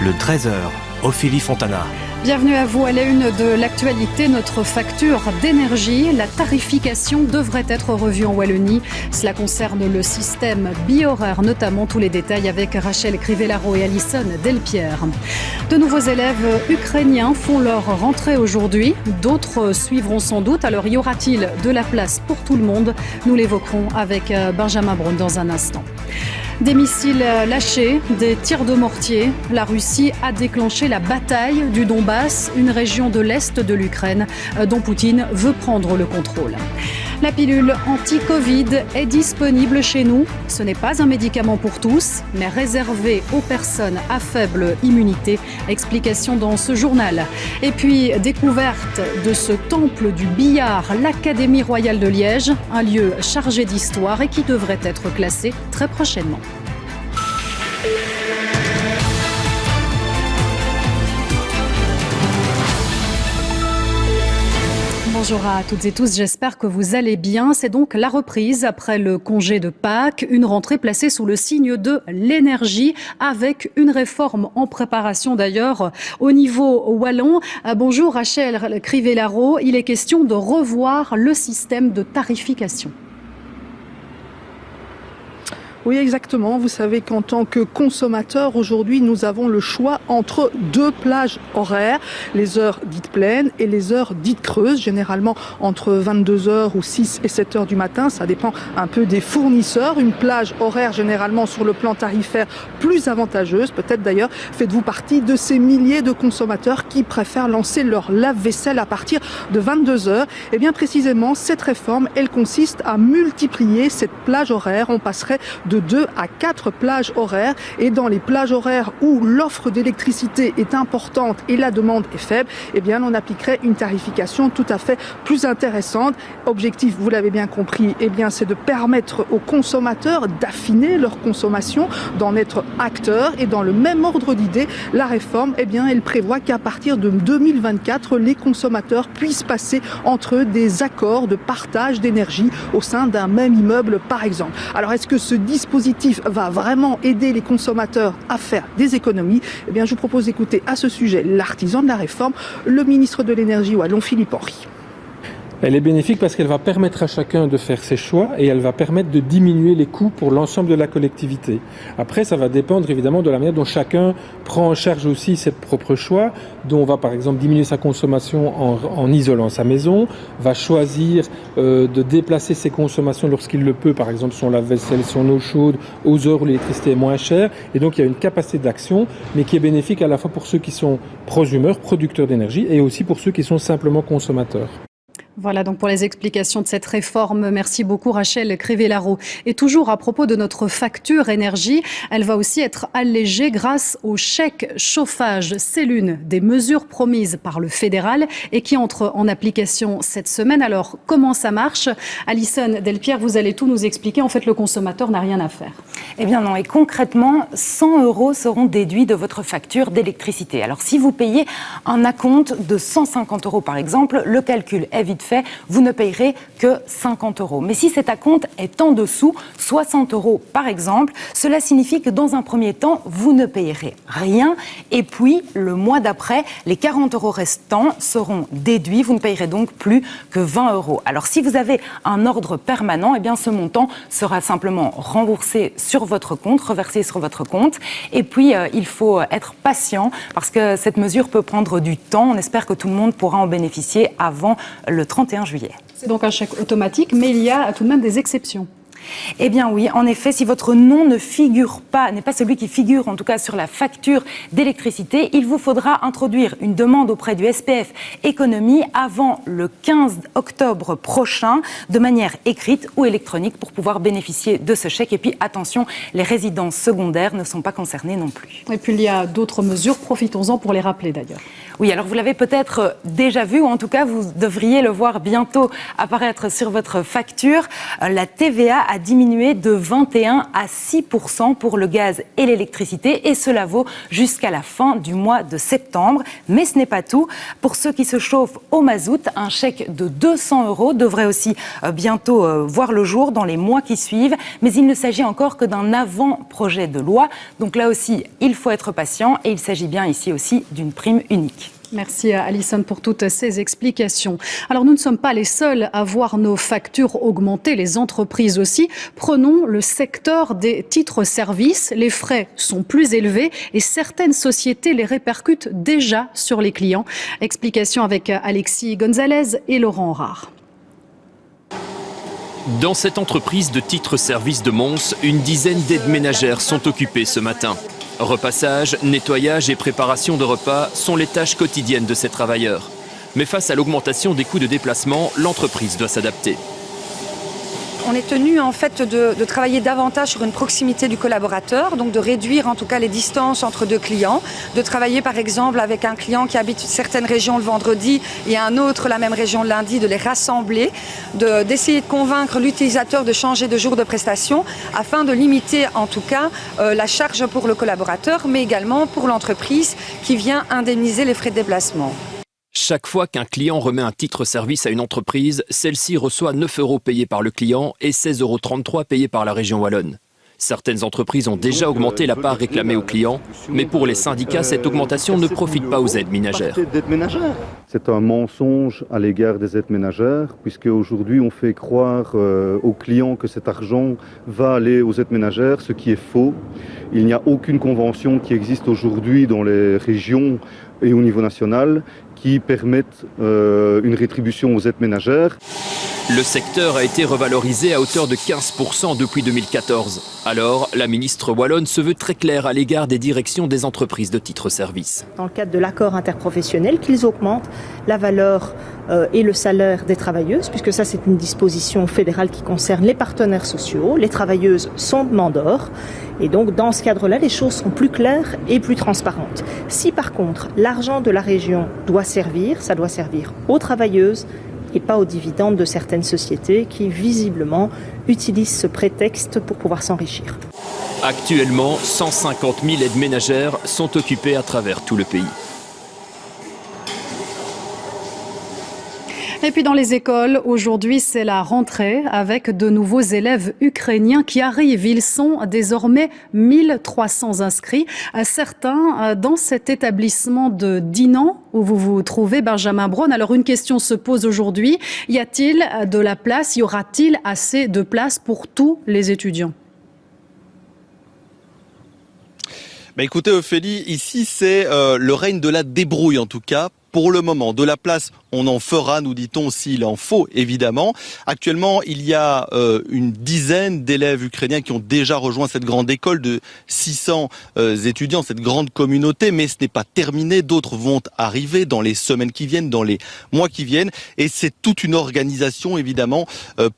le 13h, Ophélie Fontana. Bienvenue à vous à la une de l'actualité. Notre facture d'énergie, la tarification devrait être revue en Wallonie. Cela concerne le système bi-horaire, notamment. Tous les détails avec Rachel Crivellaro et Alison Delpierre. De nouveaux élèves ukrainiens font leur rentrée aujourd'hui. D'autres suivront sans doute. Alors y aura-t-il de la place pour tout le monde? Nous l'évoquerons avec Benjamin Braun dans un instant. Des missiles lâchés, des tirs de mortier. La Russie a déclenché la bataille du Donbass, une région de l'Est de l'Ukraine dont Poutine veut prendre le contrôle. La pilule anti-Covid est disponible chez nous. Ce n'est pas un médicament pour tous, mais réservé aux personnes à faible immunité. Explication dans ce journal. Et puis, découverte de ce temple du billard, l'Académie royale de Liège, un lieu chargé d'histoire et qui devrait être classé très prochainement. Bonjour à toutes et tous, j'espère que vous allez bien. C'est donc la reprise après le congé de Pâques, une rentrée placée sous le signe de l'énergie avec une réforme en préparation d'ailleurs au niveau wallon. Bonjour Rachel Crivellaro, il est question de revoir le système de tarification. Oui, exactement. Vous savez qu'en tant que consommateur, aujourd'hui, nous avons le choix entre deux plages horaires, les heures dites pleines et les heures dites creuses, généralement entre 22h ou 6 et 7h du matin. Ça dépend un peu des fournisseurs. Une plage horaire, généralement, sur le plan tarifaire, plus avantageuse. Peut-être d'ailleurs, faites-vous partie de ces milliers de consommateurs qui préfèrent lancer leur lave-vaisselle à partir de 22h. Et bien précisément, cette réforme, elle consiste à multiplier cette plage horaire. On passerait de 2 à 4 plages horaires, et dans les plages horaires où l'offre d'électricité est importante et la demande est faible, eh bien on appliquerait une tarification tout à fait plus intéressante. Objectif, vous l'avez bien compris, eh bien c'est de permettre aux consommateurs d'affiner leur consommation, d'en être acteurs, et dans le même ordre d'idée, la réforme, eh bien elle prévoit qu'à partir de 2024, les consommateurs puissent passer entre eux des accords de partage d'énergie au sein d'un même immeuble par exemple. Alors est-ce que ce dispositif va vraiment aider les consommateurs à faire des économies? Eh bien, je vous propose d'écouter à ce sujet l'artisan de la réforme, le ministre de l'Énergie wallon, Philippe Henry. Elle est bénéfique parce qu'elle va permettre à chacun de faire ses choix et elle va permettre de diminuer les coûts pour l'ensemble de la collectivité. Après, ça va dépendre évidemment de la manière dont chacun prend en charge aussi ses propres choix, dont on va par exemple diminuer sa consommation en isolant sa maison, va choisir de déplacer ses consommations lorsqu'il le peut, par exemple son lave-vaisselle, son eau chaude, aux heures où l'électricité est moins chère. Et donc il y a une capacité d'action, mais qui est bénéfique à la fois pour ceux qui sont prosumeurs, producteurs d'énergie, et aussi pour ceux qui sont simplement consommateurs. Voilà donc pour les explications de cette réforme. Merci beaucoup Rachel Crivellaro. Et toujours à propos de notre facture énergie, elle va aussi être allégée grâce au chèque chauffage. C'est l'une des mesures promises par le fédéral et qui entre en application cette semaine. Alors comment ça marche? Alison Delpierre, vous allez tout nous expliquer. En fait, le consommateur n'a rien à faire. Eh bien non, et concrètement, 100 € seront déduits de votre facture d'électricité. Alors si vous payez un acompte de 150 € par exemple, le calcul est vite fait, vous ne payerez que 50 €. Mais si cet acompte est en dessous, 60 € par exemple, cela signifie que dans un premier temps, vous ne payerez rien. Et puis, le mois d'après, les 40 € restants seront déduits. Vous ne payerez donc plus que 20 €. Alors, si vous avez un ordre permanent, eh bien, ce montant sera simplement remboursé sur votre compte, reversé sur votre compte. Et puis, il faut être patient parce que cette mesure peut prendre du temps. On espère que tout le monde pourra en bénéficier avant le 31 juillet. C'est donc un chèque automatique, mais il y a tout de même des exceptions. Eh bien oui, en effet, si votre nom ne figure pas, n'est pas celui qui figure en tout cas sur la facture d'électricité, il vous faudra introduire une demande auprès du SPF Économie avant le 15 octobre prochain, de manière écrite ou électronique pour pouvoir bénéficier de ce chèque. Et puis attention, les résidences secondaires ne sont pas concernées non plus. Et puis il y a d'autres mesures, profitons-en pour les rappeler d'ailleurs. Oui, alors vous l'avez peut-être déjà vu, ou en tout cas vous devriez le voir bientôt apparaître sur votre facture. La TVA a diminué de 21 à 6% pour le gaz et l'électricité, et cela vaut jusqu'à la fin du mois de septembre. Mais ce n'est pas tout. Pour ceux qui se chauffent au mazout, un chèque de 200 € devrait aussi bientôt voir le jour dans les mois qui suivent. Mais il ne s'agit encore que d'un avant-projet de loi. Donc là aussi, il faut être patient, et il s'agit bien ici aussi d'une prime unique. Merci Alison pour toutes ces explications. Alors nous ne sommes pas les seuls à voir nos factures augmenter, les entreprises aussi. Prenons le secteur des titres-services. Les frais sont plus élevés et certaines sociétés les répercutent déjà sur les clients. Explication avec Alexis Gonzalez et Laurent Rare. Dans cette entreprise de titres-services de Mons, une dizaine d'aides ménagères sont occupées ce matin. Repassage, nettoyage et préparation de repas sont les tâches quotidiennes de ces travailleurs. Mais face à l'augmentation des coûts de déplacement, l'entreprise doit s'adapter. On est tenu en fait de travailler davantage sur une proximité du collaborateur, donc de réduire en tout cas les distances entre deux clients, de travailler par exemple avec un client qui habite certaines régions le vendredi et un autre la même région le lundi, de les rassembler, d'essayer de convaincre l'utilisateur de changer de jour de prestation afin de limiter en tout cas la charge pour le collaborateur, mais également pour l'entreprise qui vient indemniser les frais de déplacement. Chaque fois qu'un client remet un titre-service à une entreprise, celle-ci reçoit 9 € payés par le client et 16,33 € payés par la région wallonne. Certaines entreprises ont déjà augmenté la part réclamée aux clients, mais pour les syndicats, cette augmentation ne profite pas aux aides ménagères. C'est un mensonge à l'égard des aides ménagères, puisque aujourd'hui on fait croire aux clients que cet argent va aller aux aides ménagères, ce qui est faux. Il n'y a aucune convention qui existe aujourd'hui dans les régions et au niveau national qui permettent une rétribution aux aides ménagères. Le secteur a été revalorisé à hauteur de 15% depuis 2014. Alors, la ministre wallonne se veut très claire à l'égard des directions des entreprises de titres-services. Dans le cadre de l'accord interprofessionnel, qu'ils augmentent la valeur et le salaire des travailleuses, puisque ça c'est une disposition fédérale qui concerne les partenaires sociaux. Les travailleuses sont demandeurs et donc dans ce cadre-là, les choses sont plus claires et plus transparentes. Si par contre l'argent de la région doit servir, ça doit servir aux travailleuses et pas aux dividendes de certaines sociétés qui visiblement utilisent ce prétexte pour pouvoir s'enrichir. Actuellement, 150 000 aides ménagères sont occupées à travers tout le pays. Et puis dans les écoles, aujourd'hui, c'est la rentrée avec de nouveaux élèves ukrainiens qui arrivent. Ils sont désormais 1300 inscrits. Certains dans cet établissement de Dinan où vous vous trouvez, Benjamin Braun. Alors une question se pose aujourd'hui. Y a-t-il de la place? Y aura-t-il assez de place pour tous les étudiants? Écoutez Ophélie, ici c'est le règne de la débrouille en tout cas. Pour le moment, de la place, on en fera, nous dit-on, s'il en faut, évidemment. Actuellement, il y a une dizaine d'élèves ukrainiens qui ont déjà rejoint cette grande école de 600 étudiants, cette grande communauté, mais ce n'est pas terminé. D'autres vont arriver dans les semaines qui viennent, dans les mois qui viennent. Et c'est toute une organisation, évidemment,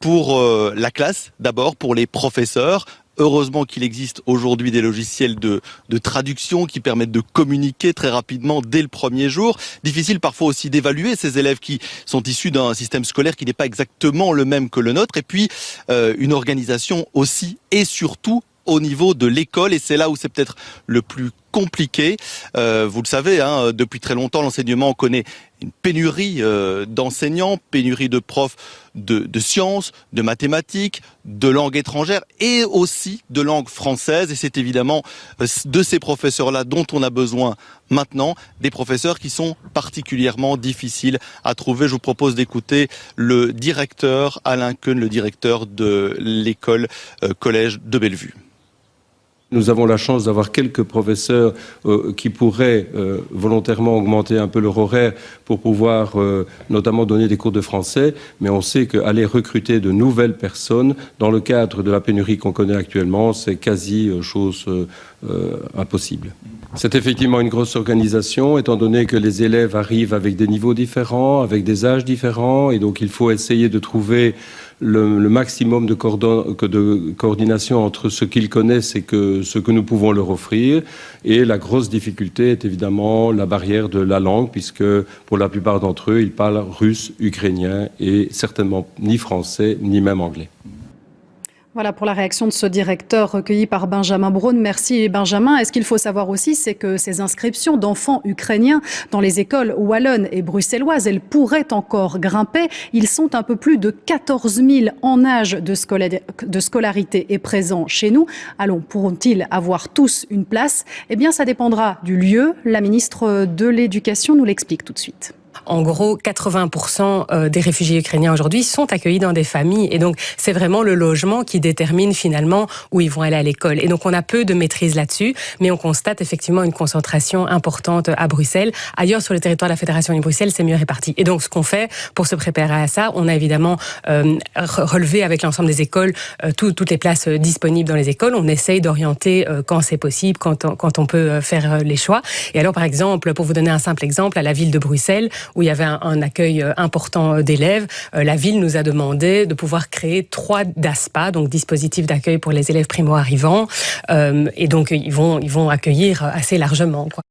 pour la classe, d'abord, pour les professeurs. Heureusement qu'il existe aujourd'hui des logiciels de traduction qui permettent de communiquer très rapidement dès le premier jour. Difficile parfois aussi d'évaluer ces élèves qui sont issus d'un système scolaire qui n'est pas exactement le même que le nôtre. Et puis, une organisation aussi et surtout au niveau de l'école. Et c'est là où c'est peut-être le plus compliqué. Vous le savez, depuis très longtemps, l'enseignement connaît une pénurie d'enseignants, pénurie de profs de sciences, de mathématiques, de langues étrangères et aussi de langue française. Et c'est évidemment de ces professeurs-là dont on a besoin maintenant, des professeurs qui sont particulièrement difficiles à trouver. Je vous propose d'écouter le directeur, Alain Keun, le directeur de l'école collège de Bellevue. Nous avons la chance d'avoir quelques professeurs qui pourraient volontairement augmenter un peu leur horaire pour pouvoir notamment donner des cours de français, mais on sait qu'aller recruter de nouvelles personnes dans le cadre de la pénurie qu'on connaît actuellement, c'est quasi chose impossible. C'est effectivement une grosse organisation, étant donné que les élèves arrivent avec des niveaux différents, avec des âges différents, et donc il faut essayer de trouver le maximum de coordination entre ce qu'ils connaissent et ce que nous pouvons leur offrir. Et la grosse difficulté est évidemment la barrière de la langue, puisque pour la plupart d'entre eux, ils parlent russe, ukrainien et certainement ni français, ni même anglais. Voilà pour la réaction de ce directeur recueilli par Benjamin Braun. Merci Benjamin. Et ce qu'il faut savoir aussi, c'est que ces inscriptions d'enfants ukrainiens dans les écoles wallonnes et bruxelloises, elles pourraient encore grimper. Ils sont un peu plus de 14 000 en âge de scolarité et présents chez nous. Alors, pourront-ils avoir tous une place ? Eh bien, ça dépendra du lieu. La ministre de l'Éducation nous l'explique tout de suite. En gros, 80% des réfugiés ukrainiens aujourd'hui sont accueillis dans des familles. Et donc, c'est vraiment le logement qui détermine finalement où ils vont aller à l'école. Et donc, on a peu de maîtrise là-dessus, mais on constate effectivement une concentration importante à Bruxelles. Ailleurs, sur le territoire de la Fédération de Bruxelles, c'est mieux réparti. Et donc, ce qu'on fait pour se préparer à ça, on a évidemment relevé avec l'ensemble des écoles toutes les places disponibles dans les écoles. On essaye d'orienter quand c'est possible, quand on peut faire les choix. Et alors, par exemple, pour vous donner un simple exemple, à la ville de Bruxelles, où il y avait un accueil important d'élèves, la ville nous a demandé de pouvoir créer 3 DASPA, donc dispositifs d'accueil pour les élèves primo-arrivants, et donc ils vont accueillir assez largement, quoi.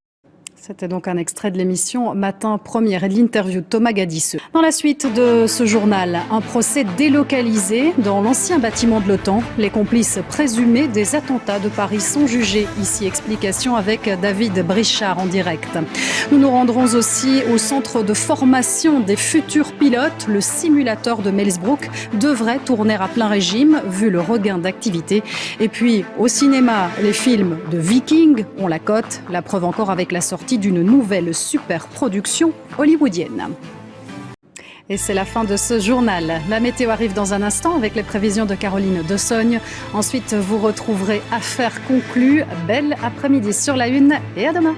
C'était donc un extrait de l'émission Matin Première et de l'interview de Thomas Gadisseux. Dans la suite de ce journal, un procès délocalisé dans l'ancien bâtiment de l'OTAN. Les complices présumés des attentats de Paris sont jugés. Ici, explication avec David Brichard en direct. Nous nous rendrons aussi au centre de formation des futurs pilotes. Le simulateur de Melsbrook devrait tourner à plein régime vu le regain d'activité. Et puis, au cinéma, les films de Vikings ont la cote. La preuve encore avec la sortie d'une nouvelle super-production hollywoodienne. Et c'est la fin de ce journal. La météo arrive dans un instant avec les prévisions de Caroline Dessogne. Ensuite, vous retrouverez Affaires conclues. Belle après-midi sur la Une et à demain.